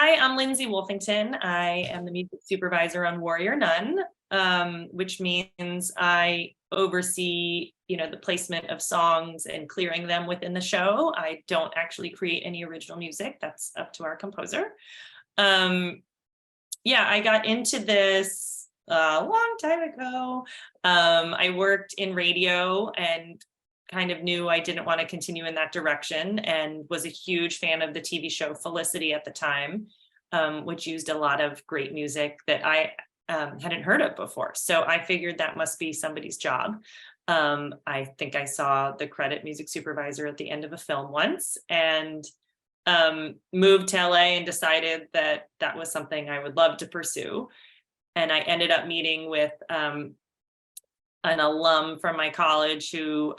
Hi, I'm Lindsay Wolfington. I am the music supervisor on Warrior Nun, which means I oversee, the placement of songs and clearing them within the show. I don't actually create any original music. That's up to our composer. I got into this a long time ago. I worked in radio and kind of knew I didn't want to continue in that direction, and was a huge fan of the TV show Felicity at the time, which used a lot of great music that I hadn't heard of before. So I figured that must be somebody's job. I think I saw the credit music supervisor at the end of a film once, and moved to LA and decided that that was something I would love to pursue. And I ended up meeting with an alum from my college who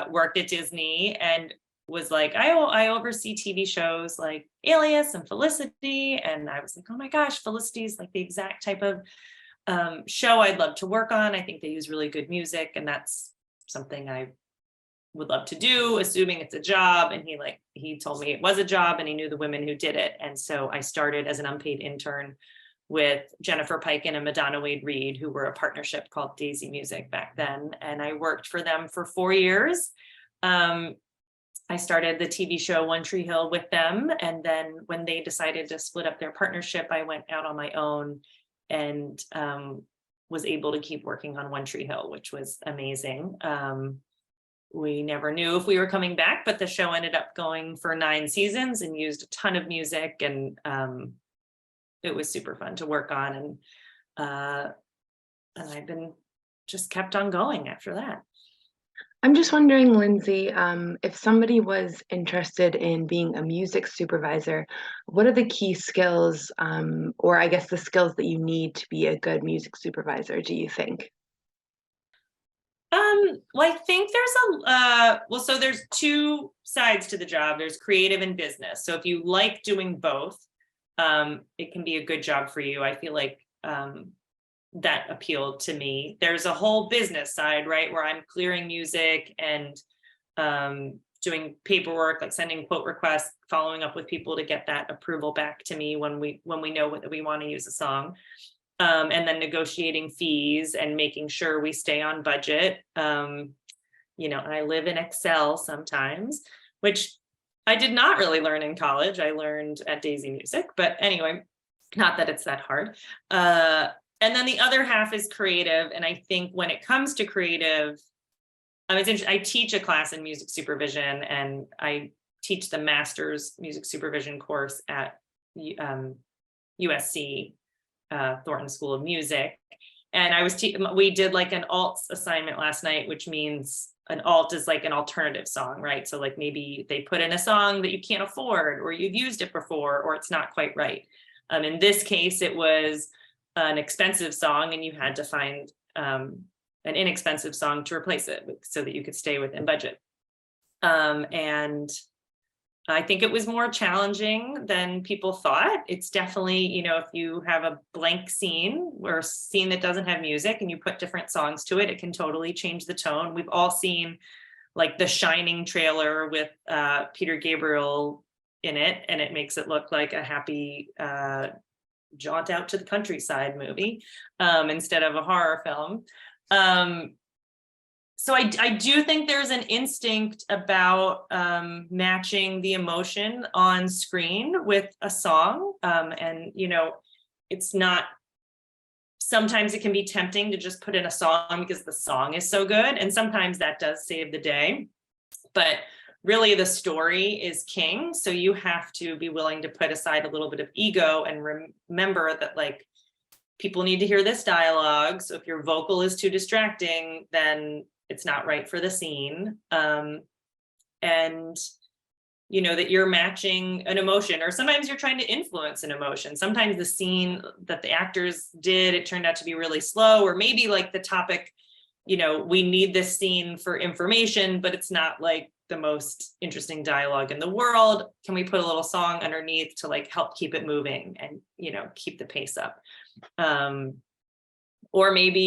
worked at Disney and was like, I oversee TV shows like Alias and Felicity. And I was like, oh my gosh, Felicity is like the exact type of show I'd love to work on. I think they use really good music, and that's something I would love to do, assuming it's a job. And he told me it was a job, and he knew the women who did it. And so I started as an unpaid intern with Jennifer Pike and Madonna Wade Reed, who were a partnership called Daisy Music back then. And I worked for them for 4 years. I started the TV show One Tree Hill with them. And then when they decided to split up their partnership, I went out on my own and was able to keep working on One Tree Hill, which was amazing. We never knew if we were coming back, but the show ended up going for 9 seasons and used a ton of music, and it was super fun to work on. And I've been just kept on going after that. I'm just wondering, Lindsay, if somebody was interested in being a music supervisor, what are the key skills, or I guess the skills that you need to be a good music supervisor, do you think? Well, I think there's so there's 2 sides to the job. There's creative and business. So if you like doing both, it can be a good job for you. I feel like that appealed to me. There's a whole business side, right, where I'm clearing music and doing paperwork, like sending quote requests, following up with people to get that approval back to me when we know that we want to use a song, and then negotiating fees and making sure we stay on budget. I live in Excel sometimes, which I did not really learn in college. I learned at Daisy Music, but anyway, not that it's that hard. And then the other half is creative. And I think when it comes to creative, it's interesting. I teach a class in music supervision, and I teach the master's music supervision course at USC, Thornton School of Music. And we did like an alts assignment last night, which means an alt is like an alternative song, right? So like maybe they put in a song that you can't afford, or you've used it before, or it's not quite right. In this case, it was an expensive song, and you had to find an inexpensive song to replace it so that you could stay within budget. And I think it was more challenging than people thought. It's definitely, if you have a blank scene or a scene that doesn't have music and you put different songs to it, it can totally change the tone. We've all seen like the Shining trailer with Peter Gabriel in it, and it makes it look like a happy jaunt out to the countryside movie instead of a horror film. So I do think there's an instinct about matching the emotion on screen with a song. And, it's not, sometimes it can be tempting to just put in a song because the song is so good. And sometimes that does save the day. But really the story is king. So you have to be willing to put aside a little bit of ego and remember that like people need to hear this dialogue. So if your vocal is too distracting, then it's not right for the scene. And that you're matching an emotion, or sometimes you're trying to influence an emotion. Sometimes the scene that the actors did, it turned out to be really slow, or maybe like the topic, we need this scene for information, but it's not like the most interesting dialogue in the world. Can we put a little song underneath to like help keep it moving and, keep the pace up? Or maybe,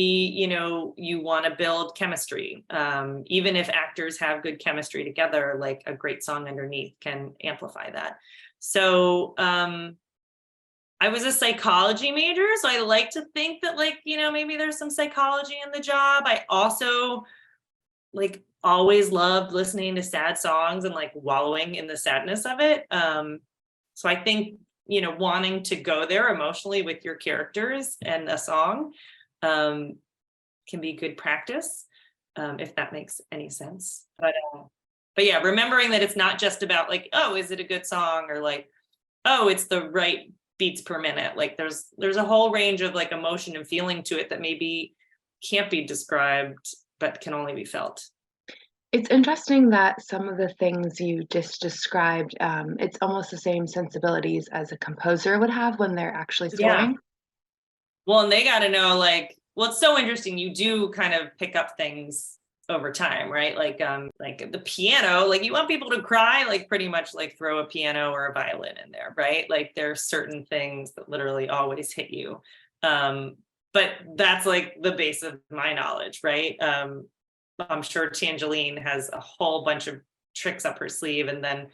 you want to build chemistry. Even if actors have good chemistry together, like a great song underneath can amplify that. So I was a psychology major, so I like to think that, like, maybe there's some psychology in the job. I also like always loved listening to sad songs and like wallowing in the sadness of it. So I think, wanting to go there emotionally with your characters and a song can be good practice, if that makes any sense. But yeah, remembering that it's not just about like, oh, is it a good song, or like, oh, it's the right beats per minute. Like there's a whole range of like emotion and feeling to it that maybe can't be described, but can only be felt. It's interesting that some of the things you just described, it's almost the same sensibilities as a composer would have when they're actually Yeah. scoring. Well, and they got to know, like, well, it's so interesting. You do kind of pick up things over time, right? Like the piano, like you want people to cry, like pretty much like throw a piano or a violin in there, right? Like there's certain things that literally always hit you. But that's like the base of my knowledge, right? I'm sure Tangeline has a whole bunch of tricks up her sleeve, and then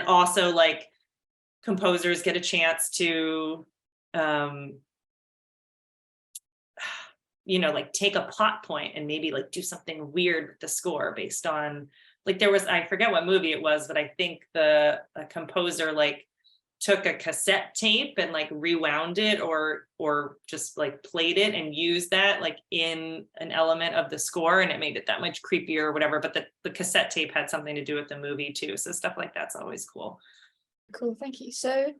also like composers get a chance to like take a plot point and maybe like do something weird with the score based on, like, there was, I forget what movie it was, but I think a composer like took a cassette tape and like rewound it or just like played it and used that like in an element of the score, and it made it that much creepier or whatever. But the cassette tape had something to do with the movie too. So stuff like that's always cool. Cool, thank you. So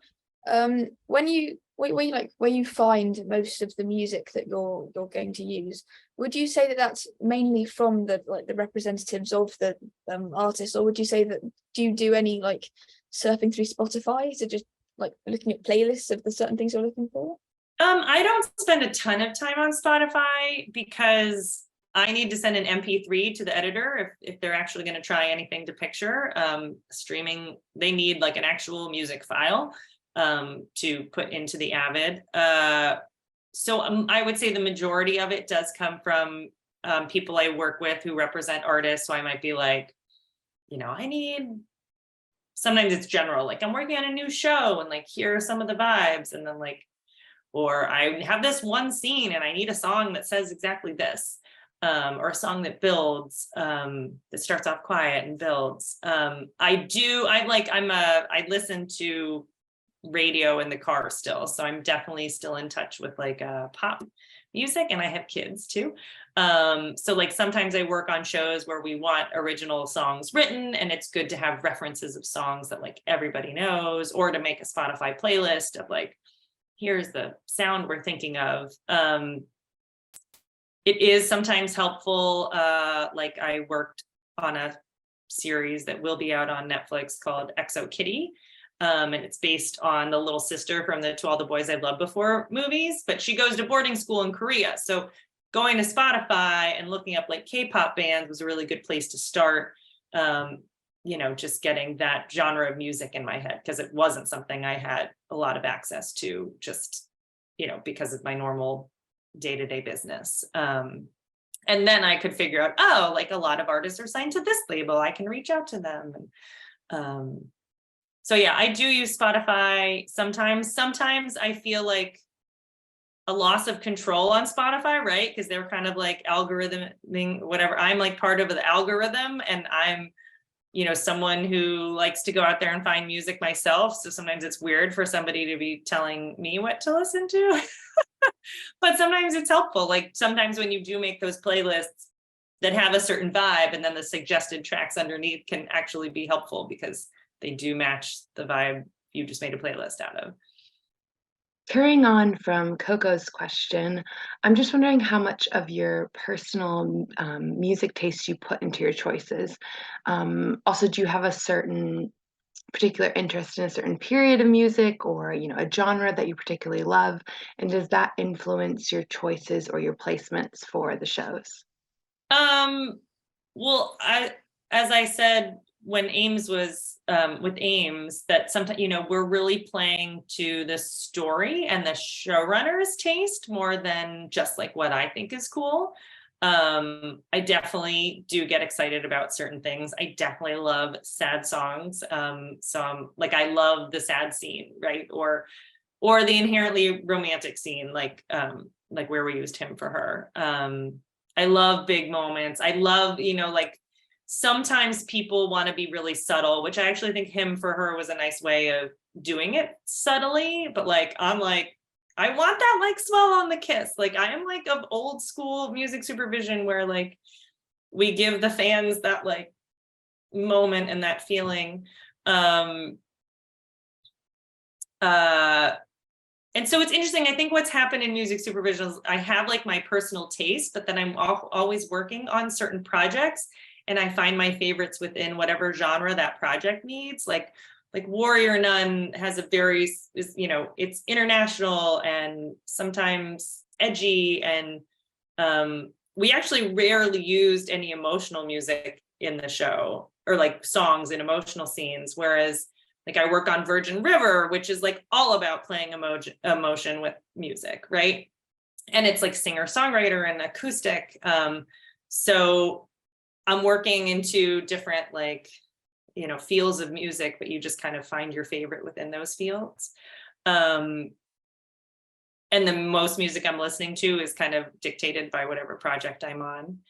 when you find most of the music that you're going to use, would you say that that's mainly from the representatives of the artist, or would you say that, do you do any like surfing through Spotify, so just like looking at playlists of the certain things you're looking for? I don't spend a ton of time on Spotify because I need to send an MP3 to the editor if they're actually going to try anything to picture. Streaming, they need like an actual music file to put into the Avid. So I would say the majority of it does come from people I work with who represent artists. So I might be like, I need, sometimes it's general, like I'm working on a new show and like, here are some of the vibes. And then like, or I have this one scene and I need a song that says exactly this. Or a song that builds, that starts off quiet and builds. I listen to radio in the car still, so I'm definitely still in touch with like pop music, and I have kids too. So like sometimes I work on shows where we want original songs written, and it's good to have references of songs that like everybody knows, or to make a Spotify playlist of like, here's the sound we're thinking of. It is sometimes helpful. Like I worked on a series that will be out on Netflix called Exo Kitty. And it's based on the little sister from the To All the Boys I Loved Before movies, but she goes to boarding school in Korea. So going to Spotify and looking up like K-pop bands was a really good place to start. Just getting that genre of music in my head, because it wasn't something I had a lot of access to, just, because of my normal day-to-day business. And then I could figure out, oh, like a lot of artists are signed to this label, I can reach out to them. And so yeah, I do use Spotify sometimes. Sometimes I feel like a loss of control on Spotify, right? Because they're kind of like algorithming whatever. I'm like part of the algorithm, and I'm someone who likes to go out there and find music myself. So sometimes it's weird for somebody to be telling me what to listen to. But sometimes it's helpful. Like sometimes when you do make those playlists that have a certain vibe, and then the suggested tracks underneath can actually be helpful because they do match the vibe you just made a playlist out of. Carrying on from Coco's question, I'm just wondering how much of your personal music taste you put into your choices. Also, do you have a certain particular interest in a certain period of music, or a genre that you particularly love, and does that influence your choices or your placements for the shows? Well, as I said, when Ames was with Ames, that sometimes we're really playing to the story and the showrunner's taste more than just like what I think is cool. I definitely do get excited about certain things. I definitely love sad songs. Like I love the sad scene, right? Or the inherently romantic scene, like where we used Him for Her. I love big moments. I love, like sometimes people want to be really subtle, which I actually think Him for Her was a nice way of doing it subtly. But like, I'm like, I want that like swell on the kiss. Like I am like of old school music supervision where like we give the fans that like moment and that feeling. And so it's interesting. I think what's happened in music supervision is I have like my personal taste, but then I'm always working on certain projects and I find my favorites within whatever genre that project needs. Like Warrior Nun has a very, it's international and sometimes edgy. And we actually rarely used any emotional music in the show or like songs in emotional scenes. Whereas like I work on Virgin River, which is like all about playing emotion with music, right? And it's like singer-songwriter and acoustic. So I'm working into different like, fields of music, but you just kind of find your favorite within those fields. And the most music I'm listening to is kind of dictated by whatever project I'm on.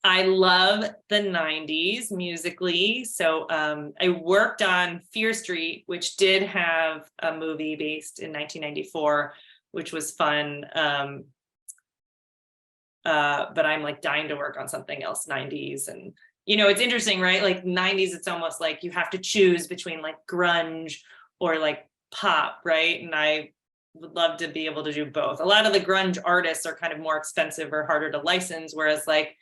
I love the 90s musically. So I worked on Fear Street, which did have a movie based in 1994, which was fun. But I'm like dying to work on something else 90s. And, it's interesting, right? Like 90s, it's almost like you have to choose between like grunge or like pop, right? And I would love to be able to do both. A lot of the grunge artists are kind of more expensive or harder to license, whereas like,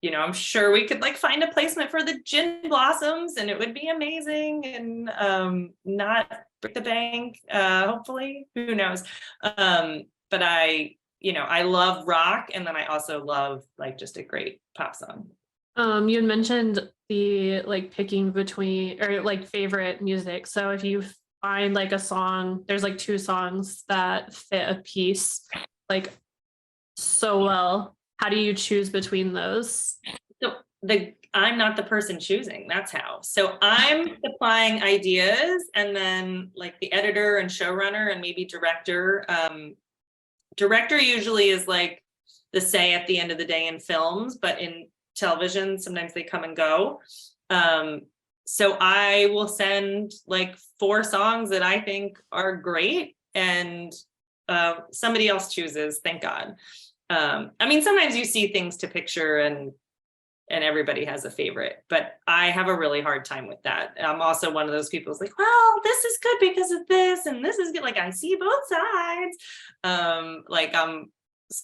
I'm sure we could like find a placement for the Gin Blossoms and it would be amazing and not break the bank, hopefully, who knows. But I love rock and then I also love like just a great pop song. You had mentioned the like picking between or like favorite music. So if you find like a song, there's like two songs that fit a piece like so well. How do you choose between those? So I'm not the person choosing, that's how. So I'm supplying ideas and then like the editor and showrunner and maybe director. Director usually is like the say at the end of the day in films, but in television, sometimes they come and go. So I will send like 4 songs that I think are great and somebody else chooses, thank God. I mean, sometimes you see things to picture and everybody has a favorite, but I have a really hard time with that. I'm also one of those people who's like, well, this is good because of this, and this is good. Like I see both sides.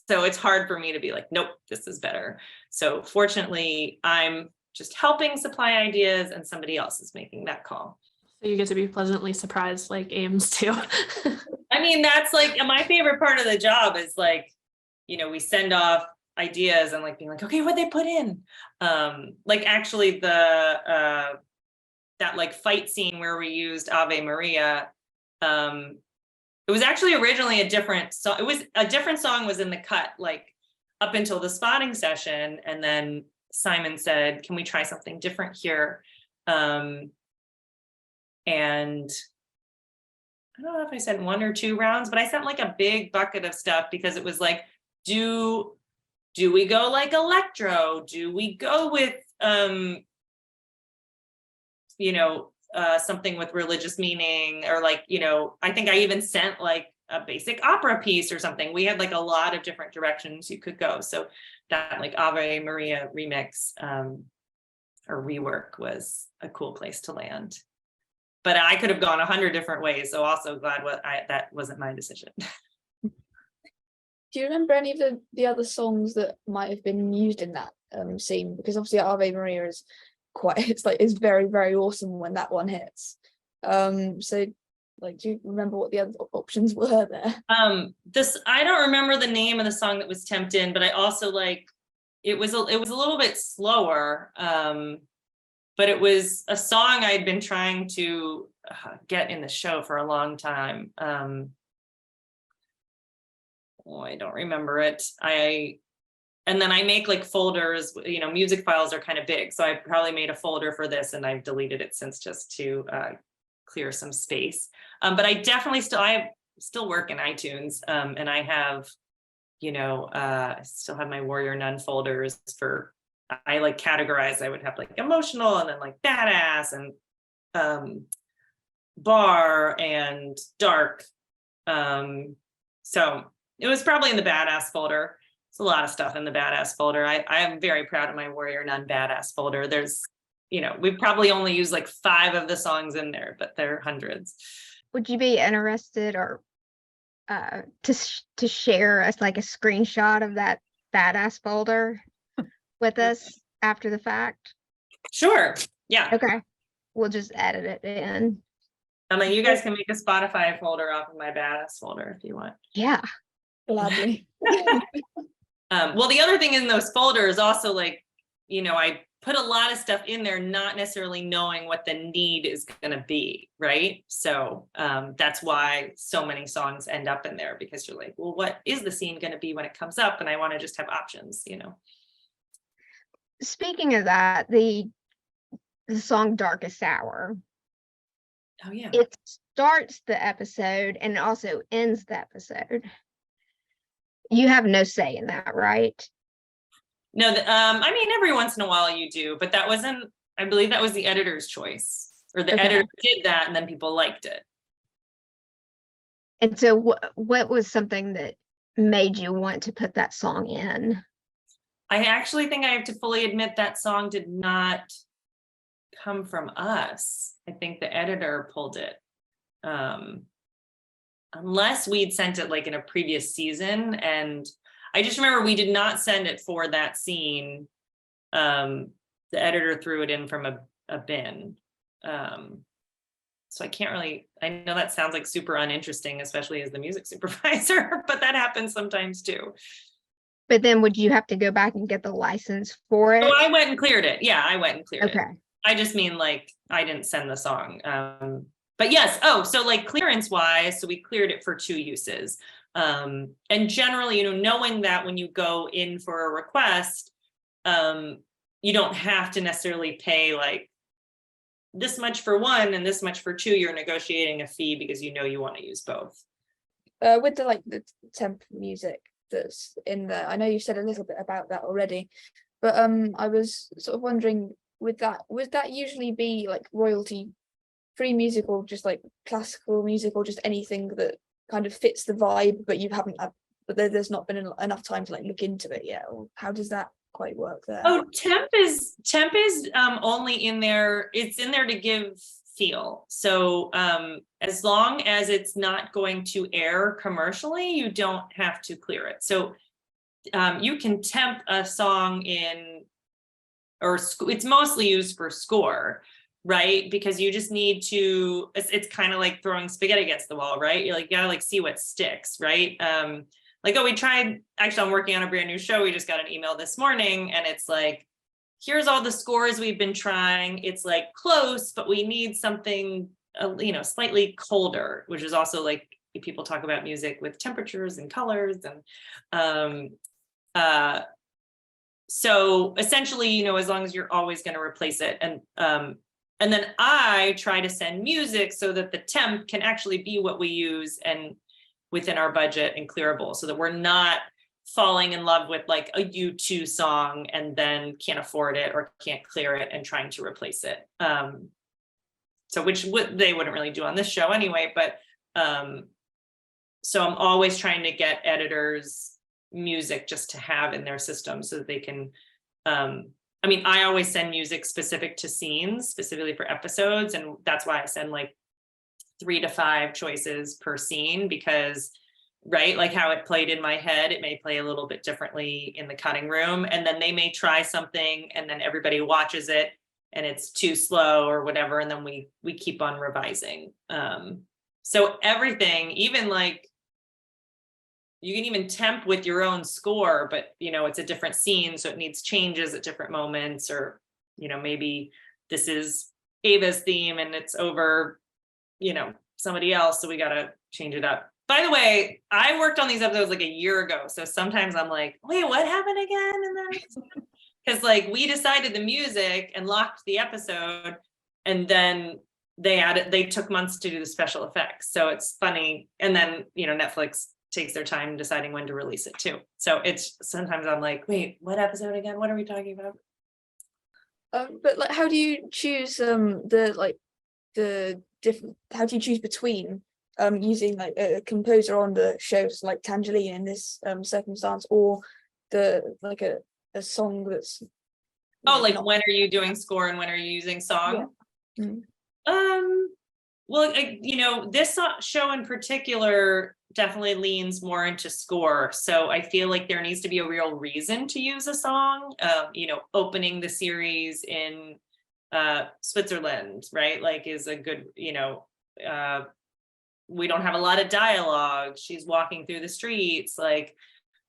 So it's hard for me to be like, nope, this is better. So fortunately, I'm just helping supply ideas and somebody else is making that call. So you get to be pleasantly surprised like Ames too. I mean, that's like my favorite part of the job is like, we send off ideas and like being like, okay, what'd they put in? Like actually that like fight scene where we used Ave Maria, it was actually originally a different song. It was a different song was in the cut, like up until the spotting session. And then Simon said, can we try something different here? And I don't know if I said 1 or 2 rounds, but I sent like a big bucket of stuff because it was like, do we go like electro? Do we go with, something with religious meaning or like, I think I even sent like a basic opera piece or something. We had like a lot of different directions you could go. So that like Ave Maria remix or rework was a cool place to land. But I could have gone 100 different ways. So also glad that wasn't my decision. Do you remember any of the other songs that might have been used in that scene? Because obviously Ave Maria is it's very, very awesome when that one hits. So like, do you remember what the other options were there? I don't remember the name of the song that was Temp in, but I also like it was a little bit slower. But it was a song I'd been trying to get in the show for a long time. I don't remember it. and then I make like folders, music files are kind of big. So I probably made a folder for this and I've deleted it since just to clear some space. But I definitely still work in iTunes, and I have, I still have my Warrior Nun folders for, I like categorize, I would have like emotional and then like badass and bar and dark. So it was probably in the badass folder. It's a lot of stuff in the badass folder. I am very proud of my Warrior Nun badass folder. There's, we've probably only used like 5 of the songs in there, but there are hundreds. Would you be interested or to share us like a screenshot of that badass folder with us after the fact? Sure. Yeah. Okay. We'll just edit it in. I mean, you guys can make a Spotify folder off of my badass folder if you want. Yeah. Gladly. Well, the other thing in those folders also, like, I put a lot of stuff in there, not necessarily knowing what the need is going to be, right? So that's why so many songs end up in there, because you're like, well, what is the scene going to be when it comes up? And I want to just have options, Speaking of that, the song Darkest Hour. Oh, yeah. It starts the episode and it also ends the episode. You have no say in that, right? No, I mean, every once in a while you do, but that wasn't, I believe that was the editor's choice, or the editor did that and then people liked it. And so what was something that made you want to put that song in? I actually think I have to fully admit that song did not come from us. I think the editor pulled it. Unless we'd sent it like in a previous season, and I just remember we did not send it for that scene. The editor threw it in from a bin. So I can't really, I know that sounds like super uninteresting, especially as the music supervisor, but that happens sometimes too. But then would you have to go back and get the license for it? So I went and cleared it. Yeah, I went and cleared it. Okay. I just mean like, I didn't send the song. But yes, so like clearance wise, so we cleared it for 2 uses. And generally, knowing that when you go in for a request, you don't have to necessarily pay like this much for 1 and this much for 2. You're negotiating a fee because you want to use both. With the temp music that's in there, I know you said a little bit about that already, but I was sort of wondering, would that usually be like royalty free music, or just like classical music, or just anything that kind of fits the vibe, but you haven't, but there's not been enough time to like look into it yet? Or how does that quite work there? Oh, temp is only in there. It's in there to give feel. So as long as it's not going to air commercially, you don't have to clear it. So you can temp a song in, or it's mostly used for score, right? Because you just need to, it's kind of like throwing spaghetti against the wall, right? You're like, you gotta like see what sticks, right? Like, oh, we tried, actually, I'm working on a brand new show. We just got an email this morning and it's like, here's all the scores we've been trying. It's like close, but we need something, slightly colder, which is also like, people talk about music with temperatures and colors. And so essentially, as long as you're always going to replace it. And then I try to send music so that the temp can actually be what we use and within our budget and clearable, so that we're not falling in love with like a U2 song and then can't afford it or can't clear it and trying to replace it. So which they wouldn't really do on this show anyway, but so I'm always trying to get editors music just to have in their system so that they can, I always send music specific to scenes, specifically for episodes. And that's why I send like 3 to 5 choices per scene, because, right, like how it played in my head, it may play a little bit differently in the cutting room. And then they may try something and then everybody watches it and it's too slow or whatever. And then we keep on revising. So everything, even like, you can even temp with your own score, but it's a different scene, so it needs changes at different moments, or maybe this is Ava's theme and it's over somebody else, so we got to change it up. by the way, I worked on these episodes like a year ago. So sometimes I'm like, wait, what happened again? And then because like we decided the music and locked the episode, and then they took months to do the special effects. So it's funny. And then, Netflix takes their time deciding when to release it too. So it's sometimes I'm like, wait, what episode again? What are we talking about? But like, how do you choose how do you choose between using like a composer on the shows like Tangerine in this circumstance, or a song that's like when are you doing score and when are you using song? Yeah. Mm. Well, this show in particular definitely leans more into score. So I feel like there needs to be a real reason to use a song. Opening the series in Switzerland, right? Like is a good, we don't have a lot of dialogue. She's walking through the streets. Like,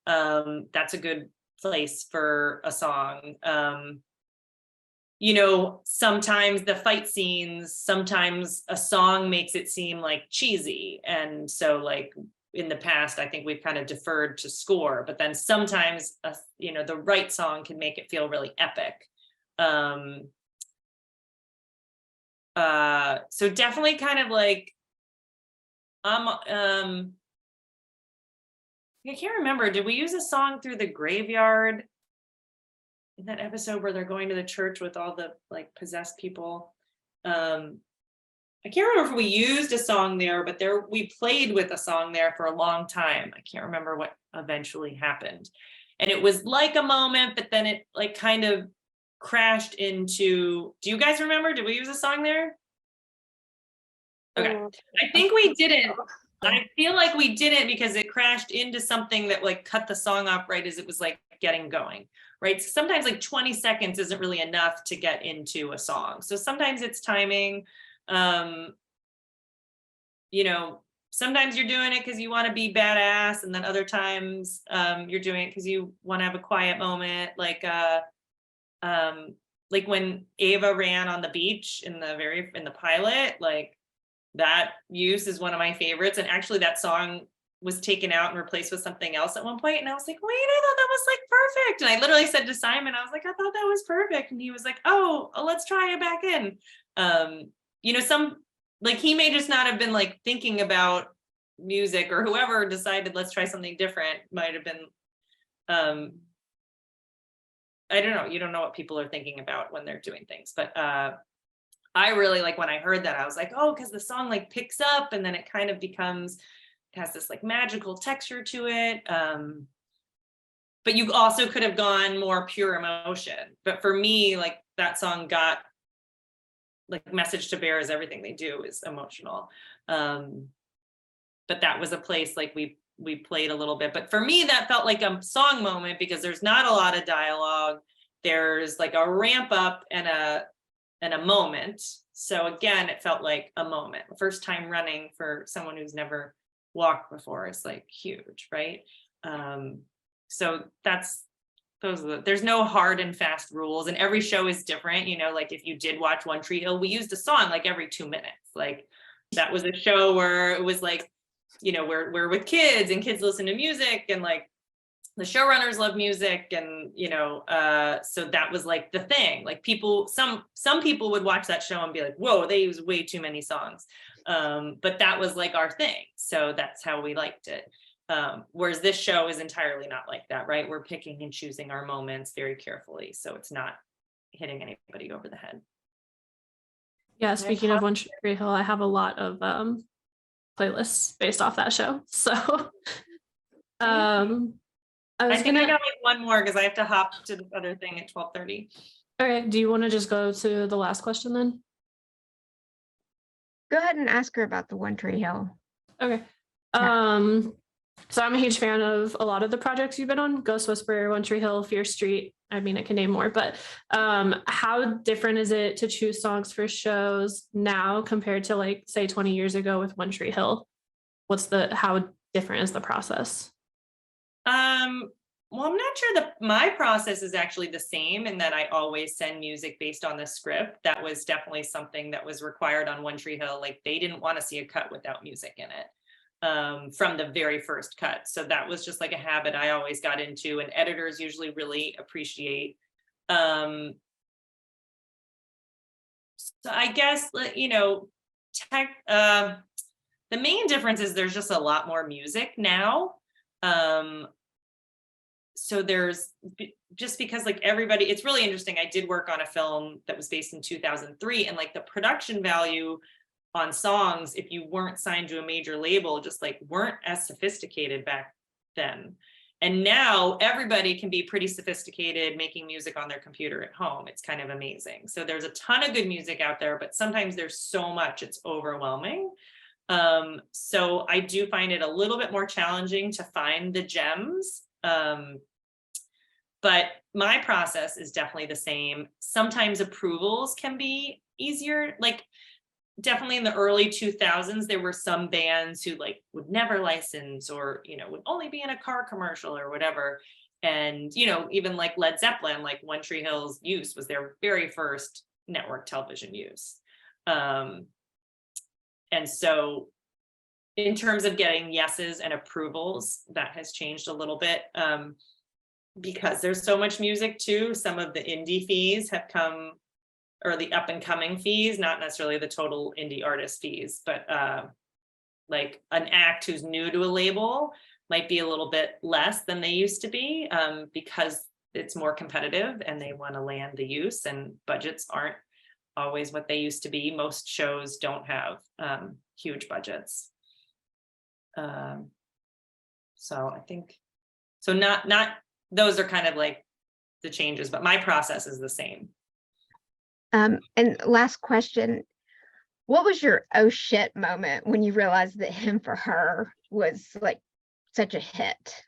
that's a good place for a song. Sometimes the fight scenes, sometimes a song makes it seem like cheesy. And so like in the past, I think we've kind of deferred to score, but then sometimes, the right song can make it feel really epic. So definitely kind of like, I can't remember, did we use a song through the graveyard in that episode where they're going to the church with all the like possessed people? I can't remember if we used a song there, but we played with a song there for a long time. I can't remember what eventually happened. And it was like a moment, but then it like kind of crashed into, do you guys remember? Did we use a song there? Okay. I think we didn't. I feel like we didn't because it crashed into something that like cut the song off right as it was like getting going, right? So sometimes like 20 seconds isn't really enough to get into a song. So sometimes it's timing. Sometimes you're doing it because you want to be badass, and then other times you're doing it because you want to have a quiet moment, like when Ava ran on the beach in the pilot, like that use is one of my favorites. And actually that song was taken out and replaced with something else at one point. And I was like, wait, I thought that was like perfect. And I literally said to Simon, I was like, I thought that was perfect. And he was like, oh, let's try it back in. He may just not have been like thinking about music, or whoever decided let's try something different might have been, I don't know. You don't know what people are thinking about when they're doing things, but I really like when I heard that, I was like, oh, because the song like picks up and then it kind of has this like magical texture to it. But you also could have gone more pure emotion. But for me, like that song got like Message to Bear is everything they do is emotional. But that was a place like we played a little bit. But for me, that felt like a song moment because there's not a lot of dialogue. There's like a ramp up and a moment. So again, it felt like a moment. The first time running for someone who's never walked before is like huge, right? So there's no hard and fast rules, and every show is different. Like if you did watch One Tree Hill, we used a song like every 2 minutes. Like that was a show where it was like, we're with kids and kids listen to music, and like the showrunners love music, and so that was like the thing. Like some people would watch that show and be like, whoa, they use way too many songs, but that was like our thing, so that's how we liked it. Whereas this show is entirely not like that, right? We're picking and choosing our moments very carefully, so it's not hitting anybody over the head. Yeah, speaking of One Tree Hill, I have a lot of playlists based off that show, so I think I got like one more because I have to hop to the other thing at 12:30. Okay, do you want to just go to the last question then? Go ahead and ask her about the One Tree Hill. Okay. So I'm a huge fan of a lot of the projects you've been on: Ghost Whisperer, One Tree Hill, Fear Street. I mean, I can name more, but how different is it to choose songs for shows now compared to like say 20 years ago with One Tree Hill? How different is the process? Well, I'm not sure that my process is actually the same in that I always send music based on the script. That was definitely something that was required on One Tree Hill. Like they didn't want to see a cut without music in it. from the very first cut. So that was just like a habit I always got into, and editors usually really appreciate. So I guess, you know, the main difference is there's just a lot more music now. So there's just because like everybody, it's really interesting. I did work on a film that was based in 2003, and like the production value on songs, if you weren't signed to a major label, just like weren't as sophisticated back then. And now everybody can be pretty sophisticated making music on their computer at home. It's kind of amazing. So there's a ton of good music out there, but sometimes there's so much, it's overwhelming. So I do find it a little bit more challenging to find the gems. But my process is definitely the same. Sometimes approvals can be easier. Like definitely in the early 2000s, there were some bands who like would never license, or, you know, would only be in a car commercial or whatever. And, you know, even like Led Zeppelin, like One Tree Hill's use was their very first network television use. And so in terms of getting yeses and approvals, that has changed a little bit. Because there's so much music too. Some of the indie fees have come, or the up and coming fees, not necessarily the total indie artist fees, but like an act who's new to a label might be a little bit less than they used to be, because it's more competitive and they want to land the use, and budgets aren't always what they used to be. Most shows don't have huge budgets. So I think, so not those are kind of like the changes, but my process is the same. And last question, what was your oh shit moment when you realized that Him for Her was like such a hit?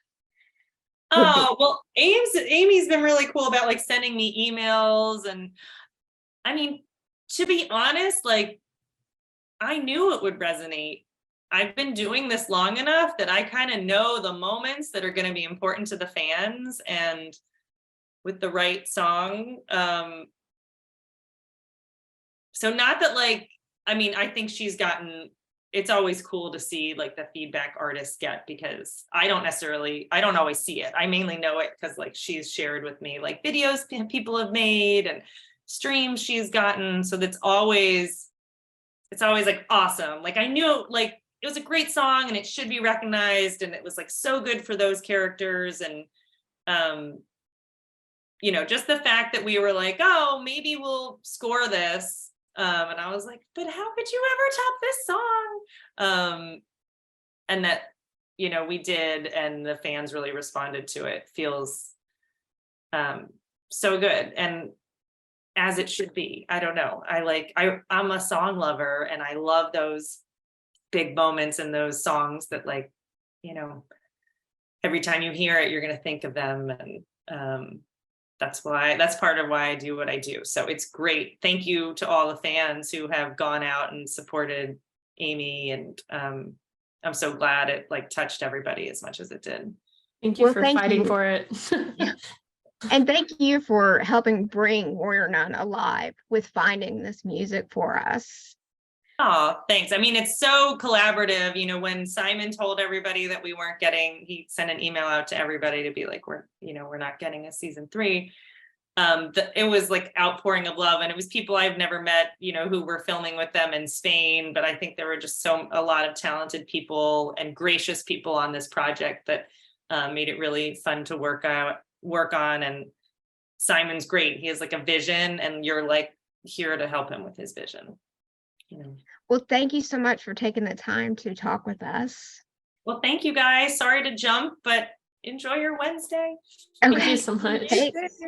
Oh, well, Amy's been really cool about like sending me emails. And I mean, to be honest, like I knew it would resonate. I've been doing this long enough that I kind of know the moments that are going to be important to the fans, and with the right song. So not that like, I mean, I think she's gotten, it's always cool to see like the feedback artists get, because I don't always see it. I mainly know it because like she's shared with me like videos people have made and streams she's gotten. So it's always like awesome. Like I knew like it was a great song and it should be recognized, and it was like so good for those characters. And you know, just the fact that we were like, oh, maybe we'll score this. And I was like, but how could you ever top this song? And that, you know, we did, and the fans really responded to it. Feels so good, and as it should be. I don't know. I'm a song lover, and I love those big moments in those songs that, like, you know, every time you hear it, you're going to think of them. And that's part of why I do what I do. So it's great. Thank you to all the fans who have gone out and supported Amy. And I'm so glad it like touched everybody as much as it did. Thank you for fighting for it. And thank you for helping bring Warrior Nun alive with finding this music for us. Oh, thanks. I mean, it's so collaborative. You know, when Simon told everybody that we weren't getting, he sent an email out to everybody to be like, we're not getting a season 3. It was like outpouring of love, and it was people I've never met, you know, who were filming with them in Spain. But I think there were just a lot of talented people and gracious people on this project that made it really fun to work on. And Simon's great. He has like a vision, and you're like here to help him with his vision. You know. Well, thank you so much for taking the time to talk with us. Well, thank you guys. Sorry to jump, but enjoy your Wednesday. Okay. Thank you so much. Thanks.